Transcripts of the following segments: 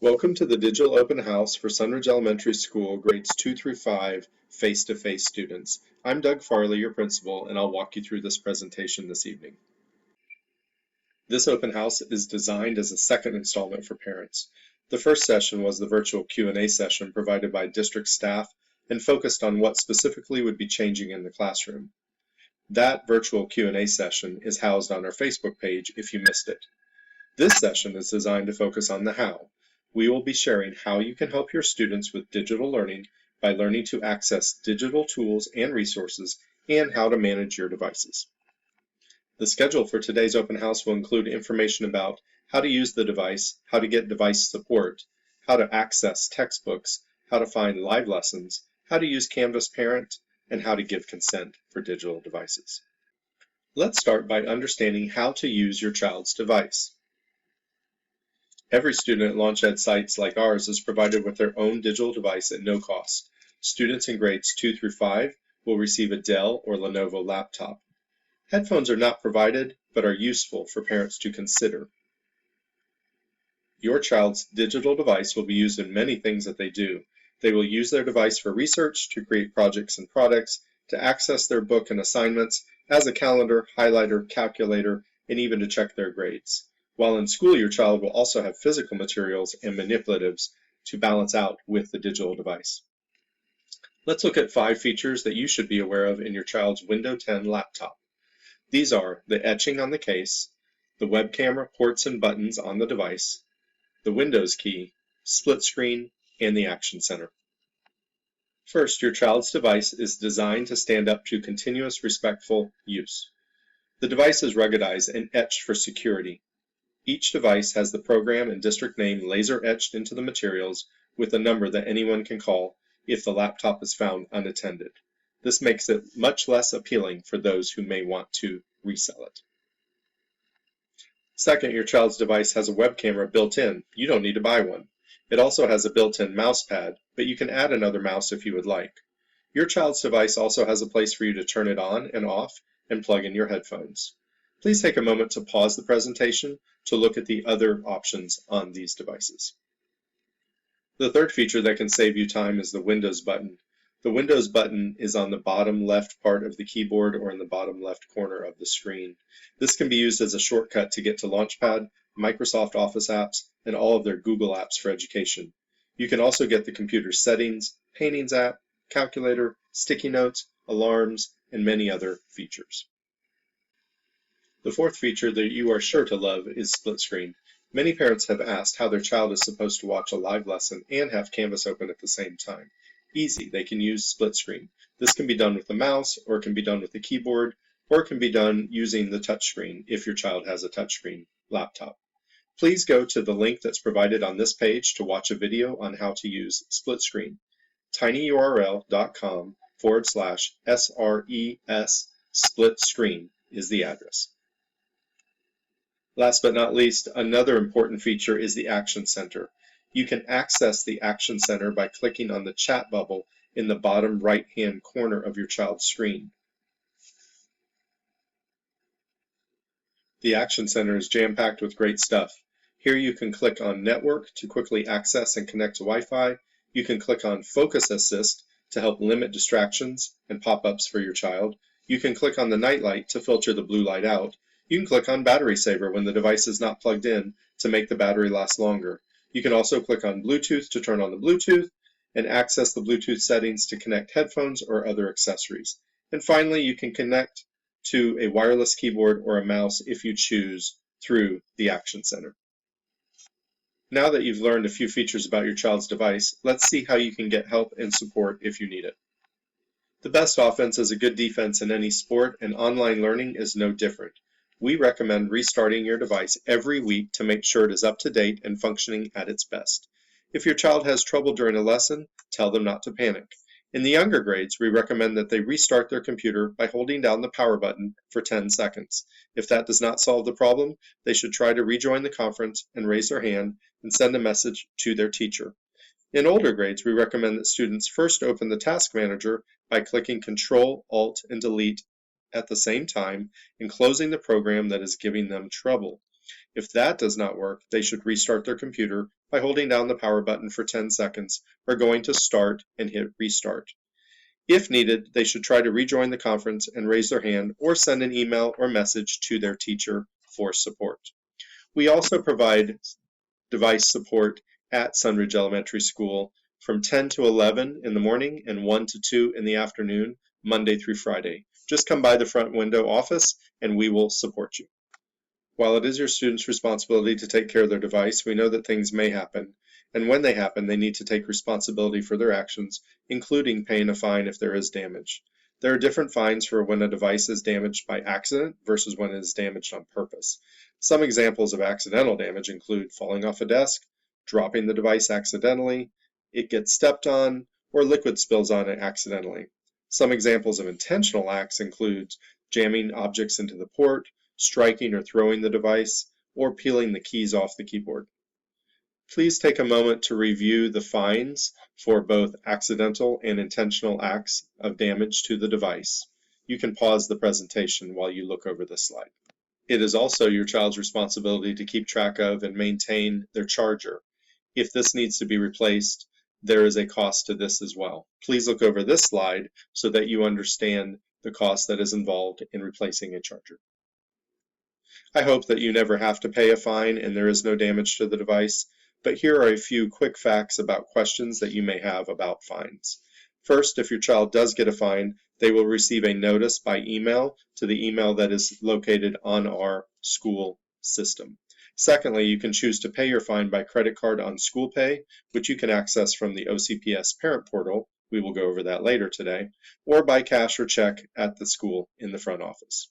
Welcome to the Digital Open House for Sunridge Elementary School grades 2 through 5 face-to-face students. I'm Doug Farley, your principal, and I'll walk you through this presentation this evening. This open house is designed as a second installment for parents. The first session was the virtual Q&A session provided by district staff and focused on what specifically would be changing in the classroom. That virtual Q&A session is housed on our Facebook page if you missed it. This session is designed to focus on the how. We will be sharing how you can help your students with digital learning by learning to access digital tools and resources and how to manage your devices. The schedule for today's open house will include information about how to use the device, how to get device support, how to access textbooks, how to find live lessons, how to use Canvas Parent, and how to give consent for digital devices. Let's start by understanding how to use your child's device. Every student at LaunchEd sites like ours is provided with their own digital device at no cost. Students in grades 2 through 5 will receive a Dell or Lenovo laptop. Headphones are not provided, but are useful for parents to consider. Your child's digital device will be used in many things that they do. They will use their device for research, to create projects and products, to access their book and assignments, as a calendar, highlighter, calculator, and even to check their grades. While in school, your child will also have physical materials and manipulatives to balance out with the digital device. Let's look at 5 features that you should be aware of in your child's Windows 10 laptop. These are the etching on the case, the web camera ports and buttons on the device, the Windows key, split screen, and the Action Center. First, your child's device is designed to stand up to continuous respectful use. The device is ruggedized and etched for security. Each device has the program and district name laser etched into the materials with a number that anyone can call if the laptop is found unattended. This makes it much less appealing for those who may want to resell it. Second, your child's device has a web camera built in. You don't need to buy one. It also has a built-in mouse pad, but you can add another mouse if you would like. Your child's device also has a place for you to turn it on and off and plug in your headphones. Please take a moment to pause the presentation to look at the other options on these devices. The third feature that can save you time is the Windows button. The Windows button is on the bottom left part of the keyboard or in the bottom left corner of the screen. This can be used as a shortcut to get to Launchpad, Microsoft Office apps, and all of their Google apps for education. You can also get the computer settings, paintings app, calculator, sticky notes, alarms, and many other features. The fourth feature that you are sure to love is split screen. Many parents have asked how their child is supposed to watch a live lesson and have Canvas open at the same time. Easy, they can use split screen. This can be done with the mouse, or it can be done with the keyboard, or it can be done using the touchscreen if your child has a touchscreen laptop. Please go to the link that's provided on this page to watch a video on how to use split screen. tinyurl.com/SRES split screen is the address. Last but not least, another important feature is the Action Center. You can access the Action Center by clicking on the chat bubble in the bottom right-hand corner of your child's screen. The Action Center is jam-packed with great stuff. Here you can click on Network to quickly access and connect to Wi-Fi. You can click on Focus Assist to help limit distractions and pop-ups for your child. You can click on the night light to filter the blue light out. You can click on Battery Saver when the device is not plugged in to make the battery last longer. You can also click on Bluetooth to turn on the Bluetooth and access the Bluetooth settings to connect headphones or other accessories. And finally, you can connect to a wireless keyboard or a mouse if you choose through the Action Center. Now that you've learned a few features about your child's device, let's see how you can get help and support if you need it. The best offense is a good defense in any sport, and online learning is no different. We recommend restarting your device every week to make sure it is up to date and functioning at its best. If your child has trouble during a lesson, tell them not to panic. In the younger grades, we recommend that they restart their computer by holding down the power button for 10 seconds. If that does not solve the problem, they should try to rejoin the conference and raise their hand and send a message to their teacher. In older grades, we recommend that students first open the Task Manager by clicking Control, Alt, and Delete at the same time and closing the program that is giving them trouble. If that does not work, they should restart their computer by holding down the power button for 10 seconds or going to Start and hit Restart. If needed, they should try to rejoin the conference and raise their hand or send an email or message to their teacher for support. We also provide device support at Sunridge Elementary School from 10 to 11 in the morning and 1 to 2 in the afternoon, Monday through Friday. Just come by the front window office and we will support you. While it is your students' responsibility to take care of their device, we know that things may happen, and when they happen, they need to take responsibility for their actions, including paying a fine if there is damage. There are different fines for when a device is damaged by accident versus when it is damaged on purpose. Some examples of accidental damage include falling off a desk, dropping the device accidentally, it gets stepped on, or liquid spills on it accidentally. Some examples of intentional acts include jamming objects into the port, striking or throwing the device, or peeling the keys off the keyboard. Please take a moment to review the fines for both accidental and intentional acts of damage to the device. You can pause the presentation while you look over this slide. It is also your child's responsibility to keep track of and maintain their charger. If this needs to be replaced, there is a cost to this as well. Please look over this slide so that you understand the cost that is involved in replacing a charger. I hope that you never have to pay a fine and there is no damage to the device, but here are a few quick facts about questions that you may have about fines. First, if your child does get a fine, they will receive a notice by email to the email that is located on our school system. Secondly, you can choose to pay your fine by credit card on school pay, which you can access from the OCPS parent portal. We will go over that later today, or by cash or check at the school in the front office.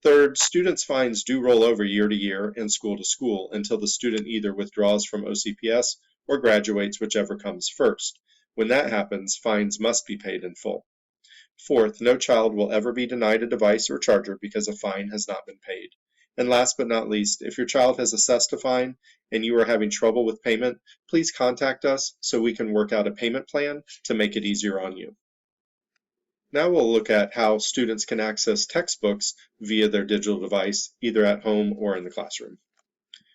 Third, students' fines do roll over year to year and school to school until the student either withdraws from OCPS or graduates, whichever comes first. When that happens, fines must be paid in full. Fourth, no child will ever be denied a device or charger because a fine has not been paid. And last but not least, if your child has assessed a fine and you are having trouble with payment, please contact us so we can work out a payment plan to make it easier on you. Now we'll look at how students can access textbooks via their digital device, either at home or in the classroom.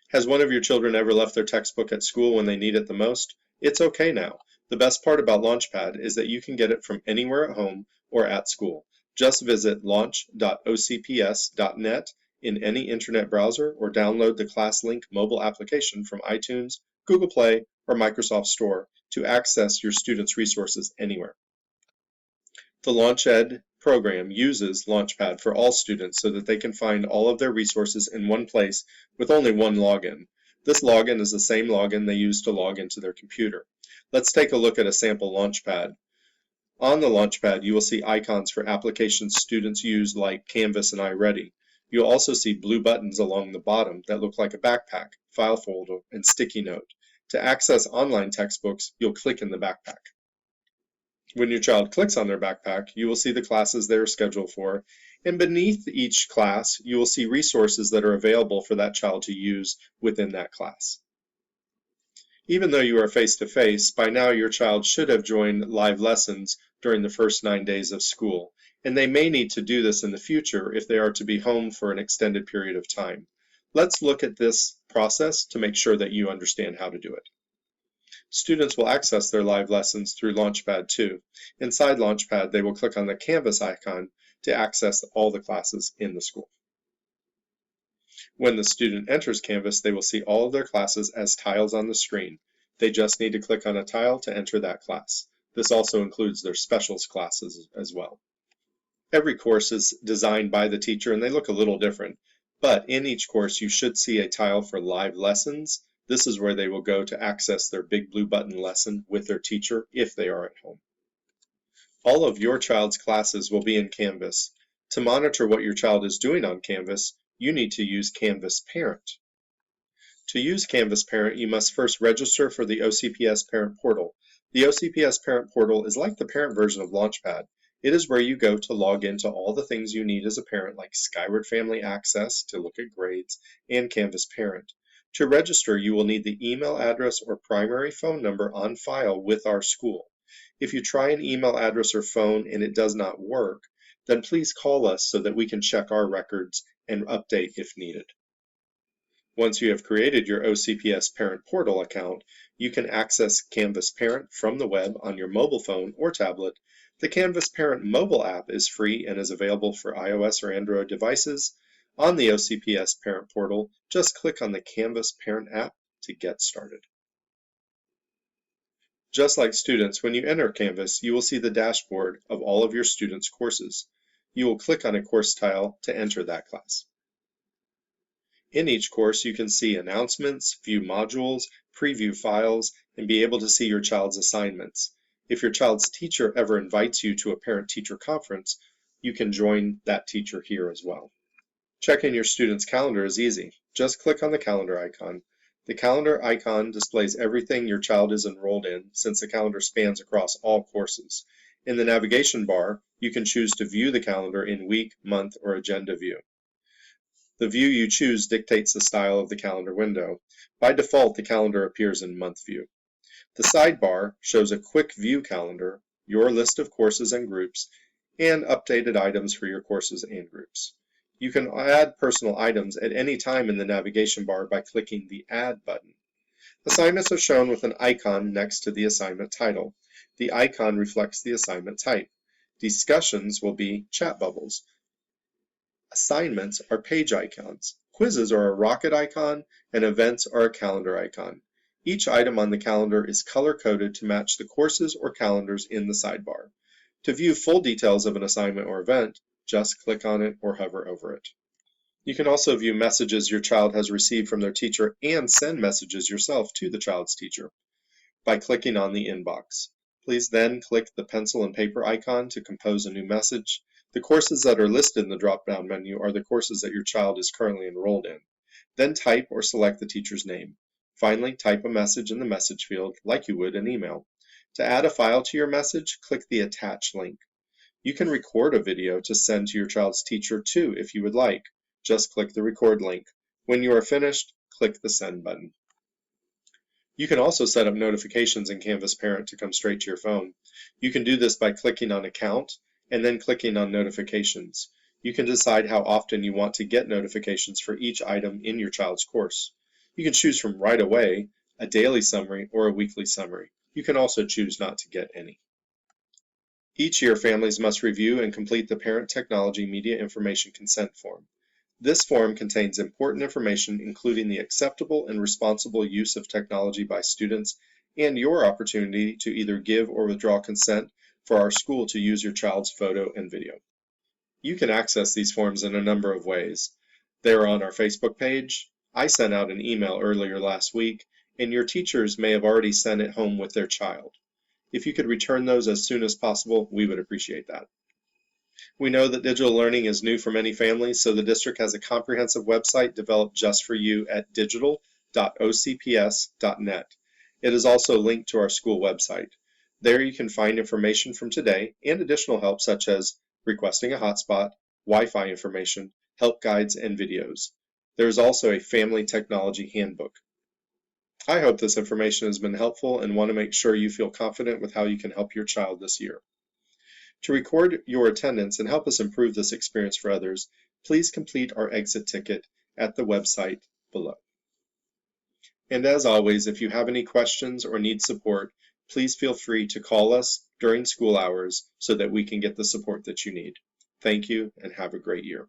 Has one of your children ever left their textbook at school when they need it the most? It's okay now. The best part about Launchpad is that you can get it from anywhere at home or at school. Just visit launch.ocps.net in any internet browser or download the ClassLink mobile application from iTunes, Google Play, or Microsoft Store to access your students' resources anywhere. The LaunchEd program uses Launchpad for all students so that they can find all of their resources in one place with only one login. This login is the same login they use to log into their computer. Let's take a look at a sample Launchpad. On the Launchpad, you will see icons for applications students use like Canvas and iReady. You'll also see blue buttons along the bottom that look like a backpack, file folder, and sticky note. To access online textbooks, you'll click in the backpack. When your child clicks on their backpack, you will see the classes they are scheduled for, and beneath each class, you will see resources that are available for that child to use within that class. Even though you are face-to-face, by now your child should have joined live lessons during the first 9 days of school, and they may need to do this in the future if they are to be home for an extended period of time. Let's look at this process to make sure that you understand how to do it. Students will access their live lessons through Launchpad 2. Inside Launchpad, they will click on the Canvas icon to access all the classes in the school. When the student enters Canvas, they will see all of their classes as tiles on the screen. They just need to click on a tile to enter that class. This also includes their specials classes as well. Every course is designed by the teacher and they look a little different, but in each course you should see a tile for live lessons. This is where they will go to access their big blue button lesson with their teacher if they are at home. All of your child's classes will be in Canvas. To monitor what your child is doing on Canvas, you need to use Canvas Parent. To use Canvas Parent, you must first register for the OCPS Parent Portal. The OCPS Parent Portal is like the parent version of Launchpad. It is where you go to log into all the things you need as a parent, like Skyward Family Access to look at grades and Canvas Parent. To register, you will need the email address or primary phone number on file with our school. If you try an email address or phone and it does not work, then please call us so that we can check our records and update if needed. Once you have created your OCPS Parent Portal account, you can access Canvas Parent from the web on your mobile phone or tablet. The Canvas Parent mobile app is free and is available for iOS or Android devices. On the OCPS Parent Portal, just click on the Canvas Parent app to get started. Just like students, when you enter Canvas, you will see the dashboard of all of your students' courses. You will click on a course tile to enter that class. In each course, you can see announcements, view modules, preview files, and be able to see your child's assignments. If your child's teacher ever invites you to a parent-teacher conference, you can join that teacher here as well. Checking your student's calendar is easy. Just click on the calendar icon. The calendar icon displays everything your child is enrolled in, since the calendar spans across all courses. In the navigation bar, you can choose to view the calendar in week, month, or agenda view. The view you choose dictates the style of the calendar window. By default, the calendar appears in month view. The sidebar shows a quick view calendar, your list of courses and groups, and updated items for your courses and groups. You can add personal items at any time in the navigation bar by clicking the Add button. Assignments are shown with an icon next to the assignment title. The icon reflects the assignment type. Discussions will be chat bubbles. Assignments are page icons. Quizzes are a rocket icon, and events are a calendar icon. Each item on the calendar is color-coded to match the courses or calendars in the sidebar. To view full details of an assignment or event, just click on it or hover over it. You can also view messages your child has received from their teacher and send messages yourself to the child's teacher by clicking on the inbox. Please then click the pencil and paper icon to compose a new message. The courses that are listed in the drop-down menu are the courses that your child is currently enrolled in. Then type or select the teacher's name. Finally, type a message in the message field like you would an email. To add a file to your message, click the Attach link. You can record a video to send to your child's teacher too if you would like. Just click the Record link. When you are finished, click the Send button. You can also set up notifications in Canvas Parent to come straight to your phone. You can do this by clicking on Account and then clicking on Notifications. You can decide how often you want to get notifications for each item in your child's course. You can choose from right away, a daily summary, or a weekly summary. You can also choose not to get any. Each year, families must review and complete the Parent Technology Media Information Consent Form. This form contains important information including the acceptable and responsible use of technology by students and your opportunity to either give or withdraw consent for our school to use your child's photo and video. You can access these forms in a number of ways. They are on our Facebook page. I sent out an email earlier last week, and your teachers may have already sent it home with their child. If you could return those as soon as possible, we would appreciate that. We know that digital learning is new for many families, so the district has a comprehensive website developed just for you at digital.ocps.net. It is also linked to our school website. There you can find information from today and additional help such as requesting a hotspot, Wi-Fi information, help guides, and videos. There is also a family technology handbook. I hope this information has been helpful and want to make sure you feel confident with how you can help your child this year. To record your attendance and help us improve this experience for others, please complete our exit ticket at the website below. And as always, if you have any questions or need support, please feel free to call us during school hours so that we can get the support that you need. Thank you and have a great year.